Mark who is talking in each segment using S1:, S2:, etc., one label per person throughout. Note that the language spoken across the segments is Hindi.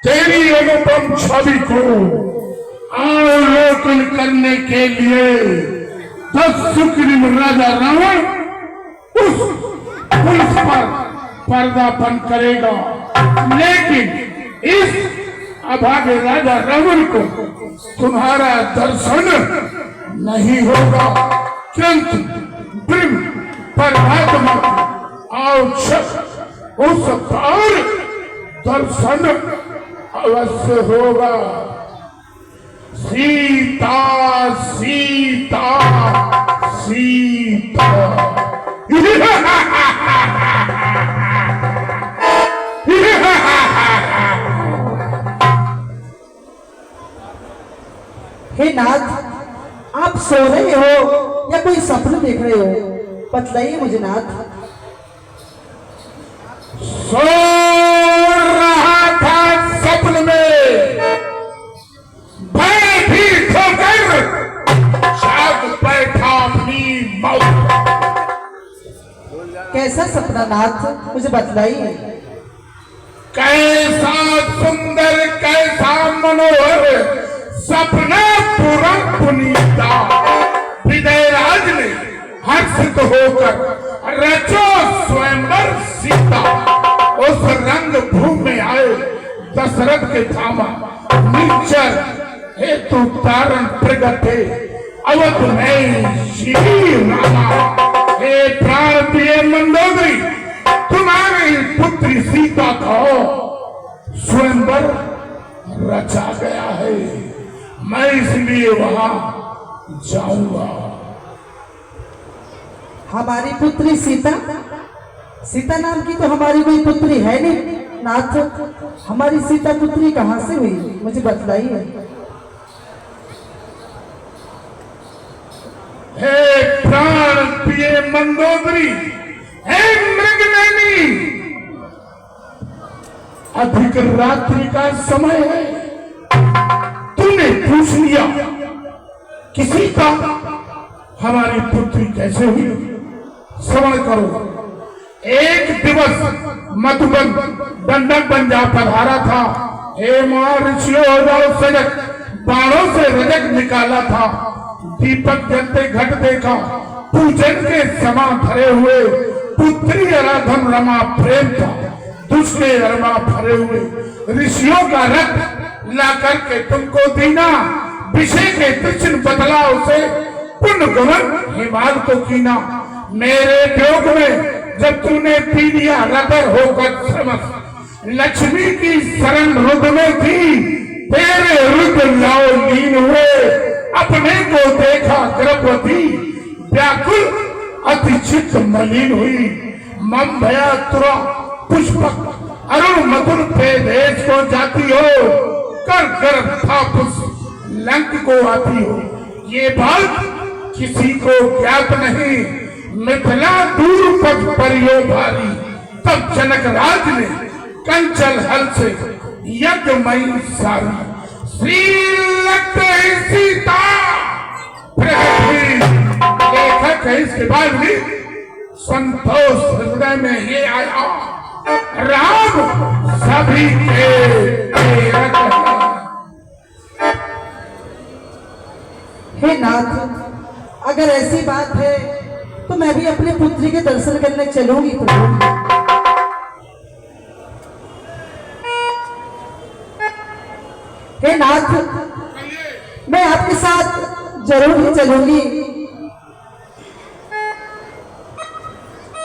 S1: तेरी अनुपम छवि को अवलोकन करने के लिए 10 सुग्रीव राजा रावण उस पुरुष पर पर्दापण करेगा, लेकिन इस अभागे राजा रावण को तुम्हारा दर्शन नहीं होगा, किंतु ब्रह्म परमात्मा उस पर दर्शन अवश्य होगा। सीता सीता सीता।
S2: हे नाथ, आप सो रहे हो या कोई सपन देख रहे हो? बतलाइए मुझे नाथ।
S1: सो रहा था सपन में, भयभीत होकर जाग बैठा अपनी मौत।
S2: कैसा सपना नाथ, मुझे बतलाइए।
S1: कैसा सुंदर कैसा मनोहर सपना पूरा पुनीता विजयराज ने हर्षित होकर रचो स्वयंवर सीता। उस रंग भूमि में आए दशरथ के धामा निश्चर हेतु तारण प्रगटे अवध में श्री रामा। हे प्राण प्रिय मंदोदरी, तुम्हारी पुत्री सीता का स्वयंवर रचा गया है, मैं इसलिए वहां जाऊंगा।
S2: हमारी पुत्री सीता? सीता नाम की तो हमारी कोई पुत्री है नहीं नाथ। हमारी सीता पुत्री कहाँ से हुई, मुझे बतलाइए।
S1: हे प्राण प्रिय मंदोदरी, हे मृगनयनी, अधिक रात्रि का समय है, तूने पूछ लिया कि सीता हमारी पुत्री कैसे हुई? श्रवण करो। एक दिवस मधुबन दंडक बन जा पधारा था। हे महर्षियों सजग बाणों से रजक निकाला था, दीपक जलते घट देखा, पूजन के समान धरे हुए पुत्री आराधन रमा प्रेम था, दुष्टे रमा भरे हुए ऋषियों का रथ ला करके तुमको दीना, विषय के कृष्ण बदला उसे पुण्य गमन हिमाल को कीना। मेरे योग में जब तूने पी लिया रबर होकर समझ, लक्ष्मी की शरण रुद्र में थी, तेरे रुद्र लाओ लीन हुए, अपने को देखा गर्भवती, व्याकुल अति चित्त मलिन हुई। मम भया तुरा पुष्पक अरुण मधुर पे देश को जाती हो, कर गर्भ था पुष्प लंक को आती हो। ये बात किसी को ज्ञात नहीं, मिथिला दूर पथ परियो भारी। तब जनक राज ने कंचल हल से यज्ञमयी सारी, श्री लगते सीता लेखक है। इसके बाद भी संतोष हृदय में ये आया, राम सभी के प्रेरक है।
S2: हे नाथ, अगर ऐसी बात है तो मैं भी अपने पुत्री के दर्शन करने चलूंगी प्रभु। हे नाथ, मैं आपके साथ जरूर ही चलूंगी।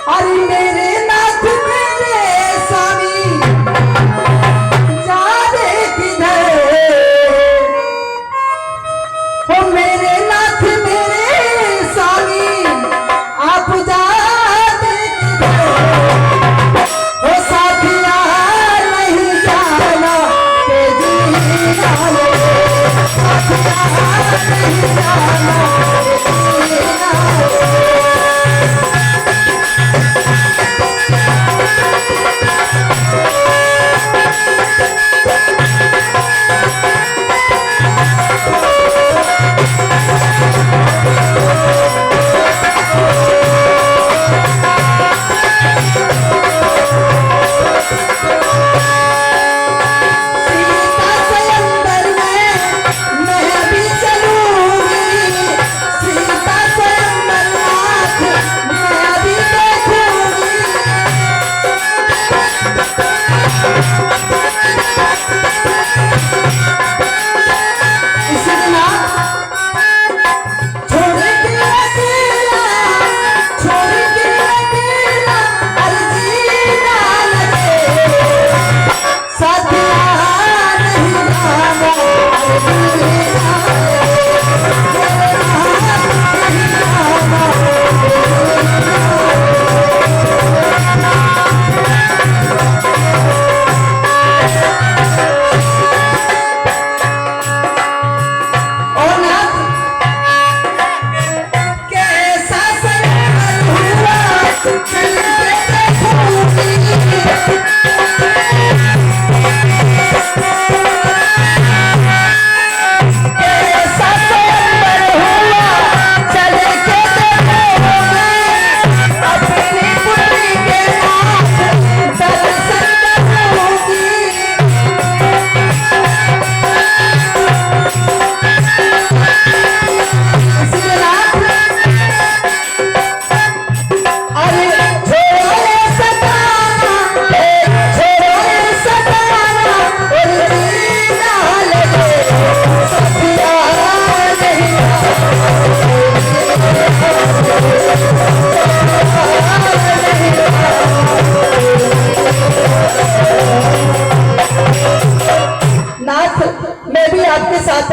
S2: अरे मेरे नाथ मेरे स्वामी जाने किधर, हो मेरे नाथ मेरे स्वामी आप जाने किधर, हो साथिया नहीं जाना के जीना लो, साथिया नहीं जाना के जीना लो।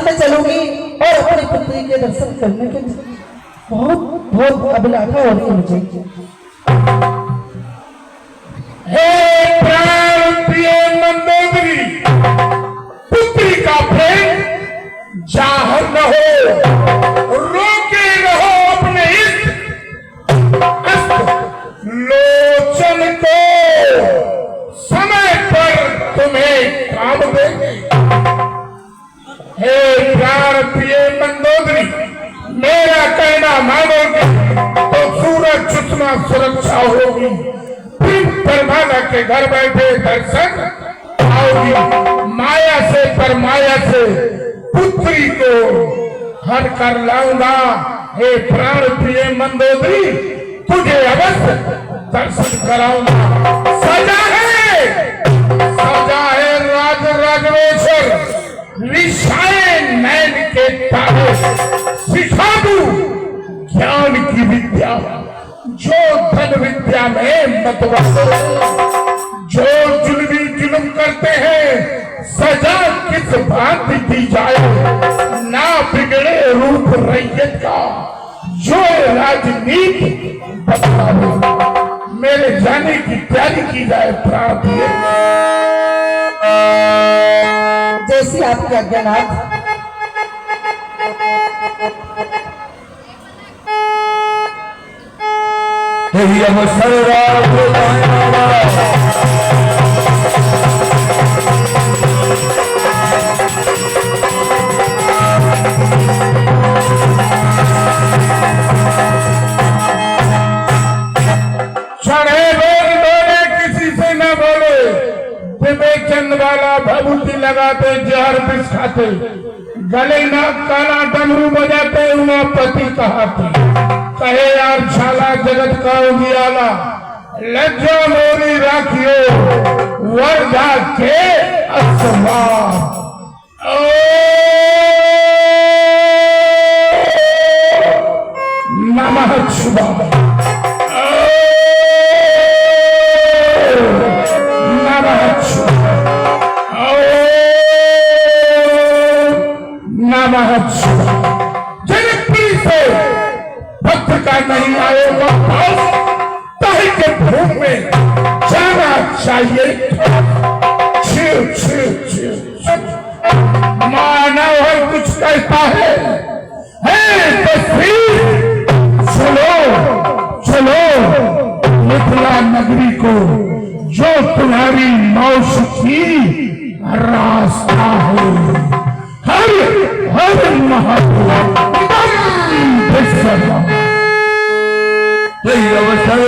S2: मैं चलूंगी और अपनी पुत्री के दर्शन करने के लिए बहुत बहुत अभिलाषा हो रही है मुझे।
S1: हे प्राण प्रिय मंदोदरी, पुत्री का प्रेम जाहर न हो, रोके न हो अपने इष्ट लोचन को, समय पर तुम्हें काम देंगे। हे प्राण प्रिय मंदोदरी, मेरा कहना मानोगे तो सूरज जितना सुरक्षा होगी, परमाना के घर बैठे दर्शन आओगी। माया से परमाया से पुत्री को हर कर लाऊंगा। हे प्राण प्रिय मंदोदरी, तुझे अवश्य दर्शन कराऊंगा। सजा है राज राजवेश्वर, निशाए नैन के तारे, सिखा दूं ज्ञान की विद्या, जो धन विद्या में मतवाले, जो जुल्म करते हैं सजा किस बात दी जाए, ना बिगड़े रूप रैयत का, जो राजनीति बदलावे। मेरे जाने की तैयारी की जाए प्राण प्रिय।
S2: जैसी आपकी आज्ञानाथ।
S3: यही अवसर
S1: चढ़े लोग बोले किसी से न बोले, विवेक चंद वाला भभूति लगाते, जहर विष खाते, गले ना काला डमरू बजाते, उमापति कहाते, कहे यार छाला जगत का उजियाला, लज्जा मोरी राखियो वर्धा के असमान। नमः शिवाय, नमः शिवाय, नमः शिवाय। जनप्रिय से भक्त का नहीं आएगा ताही के भूख में जाना चाहिए। छिव छिव छिव मानव हर कुछ कहता है तस्वीर चलो चलो मिथिला नगरी को, जो तुम्हारी मौस की रास्ता है। हर हर महादेव
S3: यही अवसर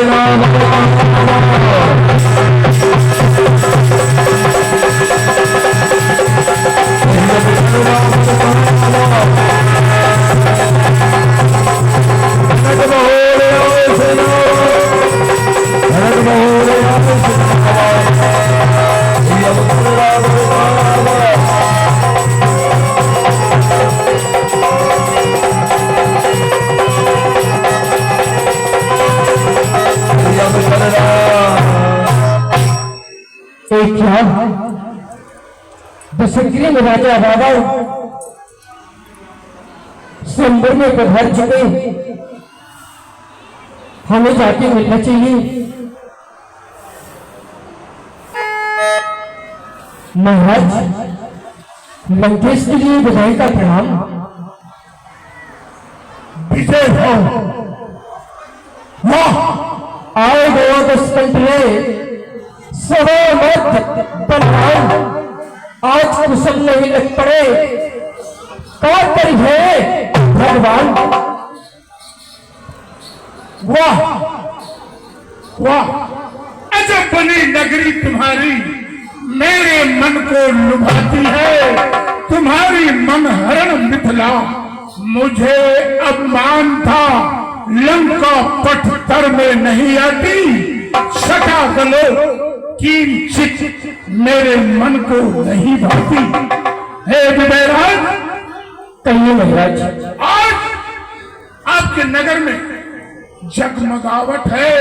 S2: दशग्री में राजा रावण स्वयंवर में पधार चुके, हमें जाके मिलना चाहिए। महाराज, लंकेश के लिए बधाई का प्रणाम।
S1: विजय हो,
S2: आओ गया दुष्कंठे सहोमत बनाओ, आज कुशल नहीं लग पड़े, कौन करी है भगवान।
S1: वाह वाह, अजब बनी नगरी तुम्हारी, मेरे मन को लुभाती है तुम्हारी मनहरण मिथिला। मुझे अपमान था लंका पटतर में नहीं आती, सटा गलो किंचित मेरे मन को नहीं भाती। हे विजयराज,
S2: कहिए महाराज।
S1: आज आपके नगर में जगमगावट है,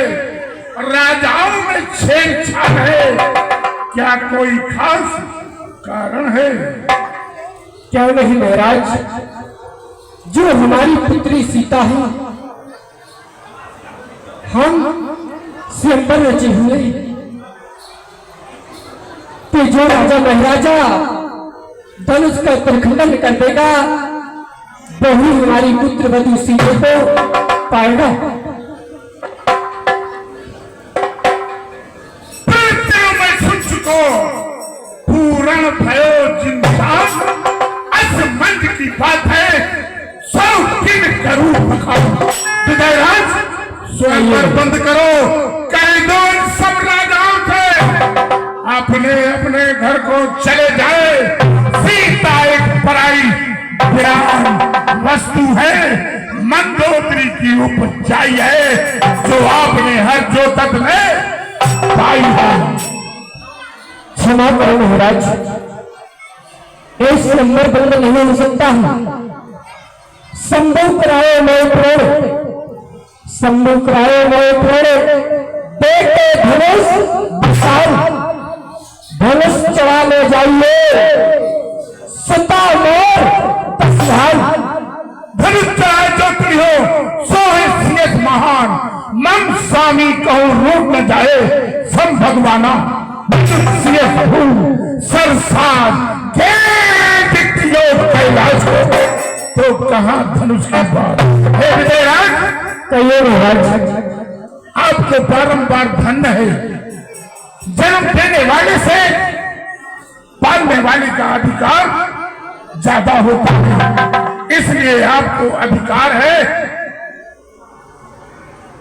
S1: राजाओं में छेड़छाड़ है, क्या कोई खास कारण है?
S4: क्या नहीं महाराज, जो हमारी पुत्री सीता है, हम स्वयंवर रचे हुए, तो जो राजा महाराजा धनुष का प्रखंडन कर देगा वही हमारी पुत्र वधु सीता को पाएगा।
S1: मैं सुन चुको पूर्ण भयो जिंदान असमंज की बात है, सौ दिन करूं बखाओ। विजयराज स्वयंवर बंद करो, कह दो इन सब राजाओं से अपने अपने घर को चले जाए। सीता एक पराई वीरान वस्तु है, मंदोदरी की उपजाई है, जो आपने हर जोतक में पाई है।
S4: क्षमा करो महाराज, इस नंबर बंद नहीं हो सकता है। संभव कराए मैं प्रण, संभव कराए मैं प्रण, देखे धनुष विशाल, धनुष चढ़ा ले जाइए सता मोर तस्हार।
S1: धनुष चढ़ाए जो तुम हो सो है सियत महान, मन स्वामी कहूं रूप न जाए सम भगवाना। सियत भूल सरसार के कैलाश हो, तो कहाँ धनुष की बात। हे विजयराज
S4: कहिए महाराज,
S1: आपको बारंबार धन्य है, जन्म देने वाले से पालने वाले का अधिकार ज्यादा होता है, इसलिए आपको अधिकार है।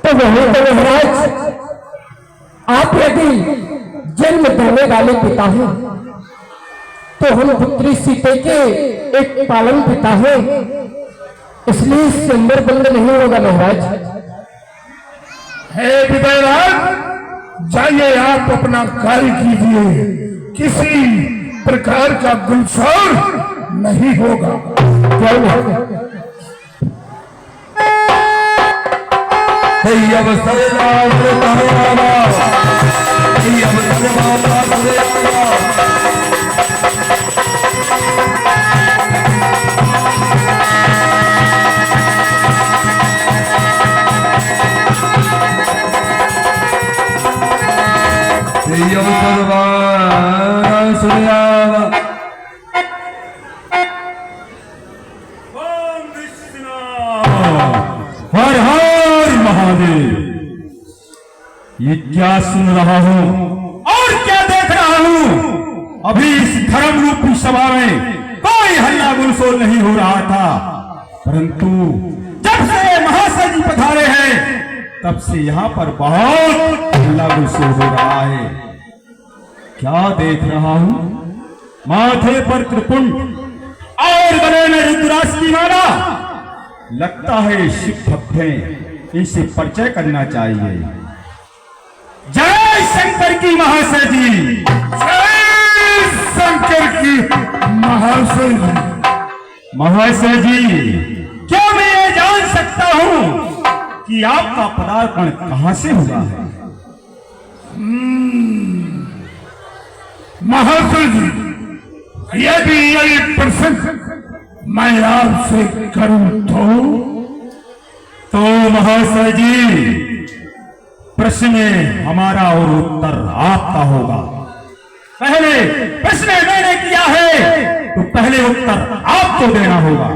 S4: तो वही तो महाराज, आप यदि जन्म देने वाले पिता हैं तो हम पुत्री सीते के एक पालन पिता हैं, इसलिए स्वयंवर बंद नहीं होगा महाराज।
S1: हे विजयराज जाइए, आप अपना कार्य कीजिए, किसी प्रकार का गुलशोर नहीं होगा।
S3: हर हर महादेव। ये क्या सुन रहा हूँ और क्या देख रहा हूँ? अभी इस धर्म रूपी सभा में कोई हल्ला गुलशोर नहीं हो रहा था, परंतु जब से महाशय जी पधारे हैं तब से यहाँ पर बहुत हल्ला गुलशोर हो रहा है। क्या देख रहा हूँ? माथे पर त्रिपुंड और गले में रुद्राक्ष की माला। लगता है शिव भक्त हैं, इनसे परिचय करना चाहिए। जय शंकर की महाशय जी।
S1: जय शंकर की महाशय जी।
S3: महाशय जी, क्या मैं ये जान सकता हूँ कि आपका पदार्पण कहाँ से हुआ है?
S1: महाशय जी, यदि यही प्रश्न मैं आपसे करूं
S3: तो महाशय जी, प्रश्न में हमारा और उत्तर आपका होगा। पहले प्रश्न मैंने किया है तो पहले उत्तर आपको देना होगा।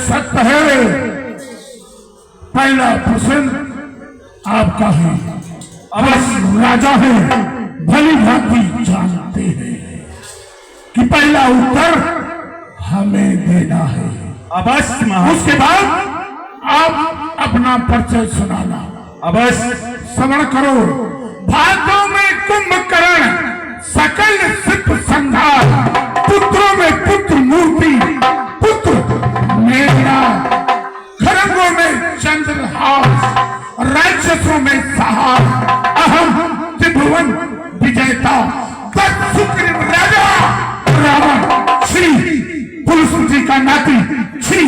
S1: सत्य है, पहला प्रश्न आपका है। अवश्य राजा है, भली भांति जानते हैं कि पहला उत्तर हमें देना है।
S3: अवश्य।
S1: उसके बाद आप अपना परिचय सुनाना।
S3: अवश्य।
S1: श्रवण करो। भाग्यों में कुंभकर्ण, सकल सिद्ध संधार, पुत्रों में पुत्र मूर्ति, पुत्र मेघना, खरगों में चंद्रहास, राक्षसों में सहार, अहम त्रिभुवन विजेता, सुग्रीव राजा, रावण, श्री पुरुष जी का नाती, श्री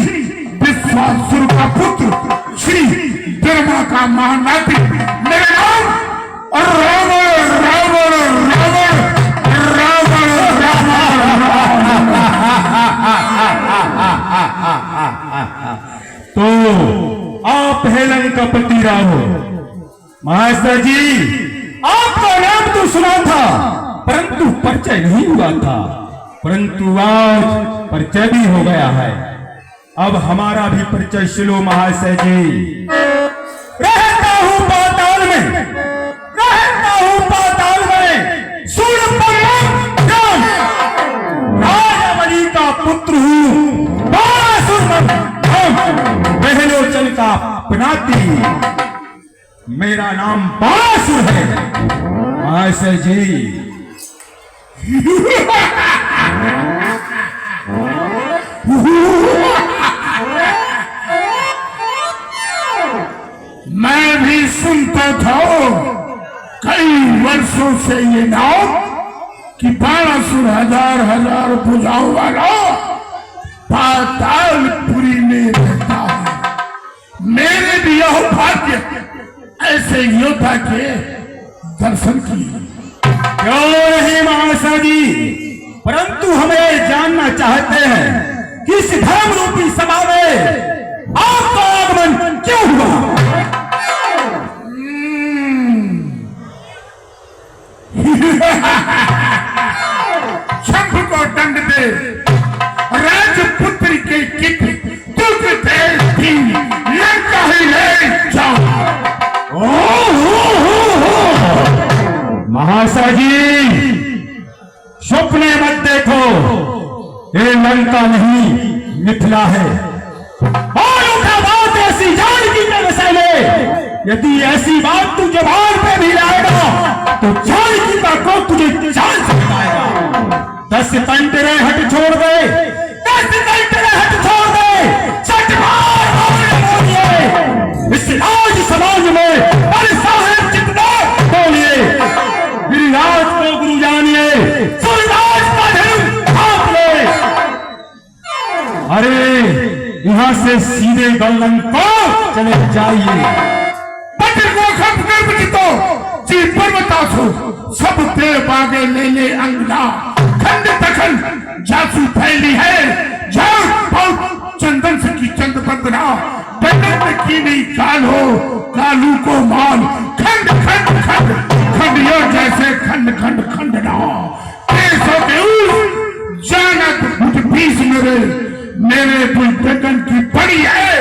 S1: विश्वासुर का पुत्र, श्री ब्रह्मा का महानाती, मेरा नाम रावण रावण रावण रावण रावण।
S3: आप है लंकापति रावण। महाराज जी, आपका नाम तो सुना था, परंतु परिचय नहीं हुआ था, परंतु आज परिचय भी हो गया है। अब हमारा भी परिचय सुनो महाशय जी। रहता हूं पाताल में, रहता हूं पाताल में, राजावली का पुत्र हूं, बहलोचन का पनाती, मेरा नाम बाणासुर है। महाशय जी
S1: मैं भी सुनता था कई वर्षों से ये नाम कि बाणासुर हजार हजार भुजाओं वाला पातालपुरी में रहता है। मेरे भी यह भाग्य ऐसे योद्धा के दर्शन किए।
S3: क्यों नहीं महाशय जी, परंतु हमें जानना चाहते हैं कि इस धर्म रूपी सभा में आपका आगमन क्यों हुआ?
S1: शंख को दंड दे, राजपुत्र के कित दुख दे थी, लंका ही ले जाओ।
S3: महाशय जी, सपने मत देखो, ये लंका नहीं मिथिला है। और उठा बात ऐसी जानकी के विषय में, यदि ऐसी बात तू जबान पे भी लाएगा तो जानकी का को तुझे जान सकता है। 10 तन तेरे हट छोड़ दे, 10 तन तेरे हट छोड़ दे, सच इस राज समाज में और साहेब जितना बोलिए, गिरिराज को गुरु जानिए, सूर्यराज का धर्म आप ले। अरे यहां से सीधे गल्लन को चले जाइए।
S1: जी पर्वतासु सब पेड़ बागे ले ले अंगना, खंड तखंड जासू फैली है, जाओ बहुत चंदन से की चंद बंदना, बंदन की नहीं काल हो, कालू को मान, खंड खंड खंड खंडियों जैसे खंड खंड खंडना, केसों के ऊर जानत मुझ बीस मेरे बुलबेगन की बड़ी है,